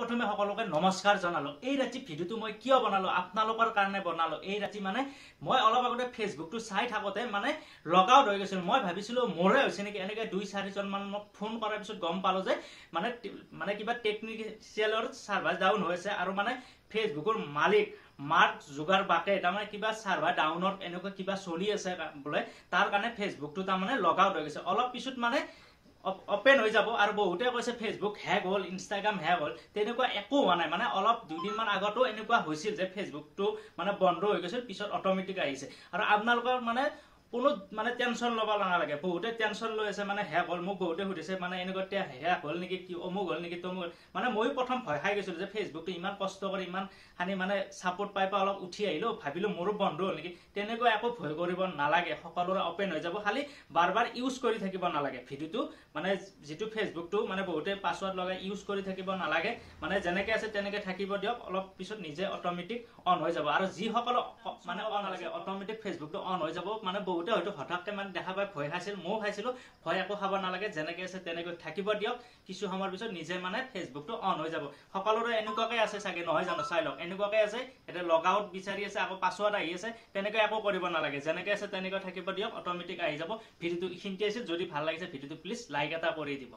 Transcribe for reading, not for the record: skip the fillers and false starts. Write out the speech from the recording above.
প্ৰথমে সকলোকে নমস্কাৰ জনালো। এই ৰাতি ভিডিওটো মই কিয় বনালো, আপোনালোকৰ কাৰণে বনালো। এই ৰাতি মানে মই অলপ আগতে ফেচবুকটো চাই থাকোতে মানে লগ আউট হৈ গৈছিল। মই ভাবিছিলো মোৰে হৈছে নেকি। এনেকে 2-4জন মান মোক ফোন কৰাৰ পিছত গম পালো যে মানে কিবা টেকনিচিয়ালৰ সাৰ্ভাৰ ডাউন হৈছে আৰু মানে ফেচবুকৰ মালিক মাৰ্ক জুগাৰবাৰ্গে তাৰমানে কিবা সাৰ্ভাৰ ডাউনৰ এনেকুৱা কিবা চলি আছে বোলে, তাৰ কাৰণে ফেচবুকটো তাৰমানে লগ আউট হৈ গৈছে। অলপ পিছত মানে ওপেন হৈ যাব আৰু বহুতে কৈছে ফেচবুক হ্যাক হল, ইনষ্টাগ্ৰাম হ্যাক হল। তেনেকুৱা একো হোৱা নাই। মানে অলপ 2 দিন মান আগতো এনেকুৱা হৈছিল যে ফেচবুকটো মানে বন্ধ হৈ গৈছিল, পিছত অট'মেটিক আহিছে। আৰু আপোনালোকৰ মানে কোনো মানে টেনশ্যন ল'ব নালাগে। বহুতে টেনশ্যন লৈ আছে মানে হ্যাক হল। মোক বহুতে সুধিছে মানে এনেকুৱা হ্যাক হল নেকি, কি অমুক হল নেকি তমুক হল। মানে ময়ো প্ৰথম ভয় খাই গৈছিলো যে ফেচবুকটো ইমান কষ্ট কৰি ইমান খানি মানে ছাপোৰ্ট পাই অলপ উঠি আহিলো, ভাবিলো মোৰো বন্ধ হল নেকি। তেনেকুৱা একো ভয় কৰিব নালাগে, সকলোৰে অপেন হৈ যাব। খালি বাৰ বাৰ ইউজ কৰি থাকিব নালাগে ভিডিওটো, মানে যিটো ফেচবুকটো মানে বহুতে পাছৱৰ্ড লগাই ইউজ কৰি থাকিব নালাগে। মানে যেনেকে আছে তেনেকে থাকিব দিয়ক, অলপ পিছত নিজে অট'মেটিক অন হৈ যাব। আৰু যিসকল মানে অন নালাগে অট'মেটিক ফেচবুকটো অন হৈ যাব। মানে বহুতে হয়তো হঠাৎকে মানে দেখা পাই ভয় খাইছিল, ময়ো খাইছিলো। ভয় একো খাব নালাগে, যেনেকে আছে তেনেকৈ থাকিব দিয়ক। কিছু সময়ৰ পিছত নিজে মানে ফেচবুকটো অন হৈ যাব। সকলোৰে এনেকুৱাকে আছে চাগে, নহয় জানো? চাই লওক, এনেকুৱাকে আছে। এতিয়া লগ আউট বিচাৰি আছে, আকৌ পাছৱৰ্ড আহি আছে। তেনেকৈ একো কৰিব নালাগে, যেনেকে আছে তেনেকৈ থাকিব দিয়ক, অট'মেটিক আহি যাব। ভিডিওটো এইখিনিতে আছিল। যদি ভাল লাগিছে ভিডিওটো প্লিজ লাইক এটা কৰি দিব।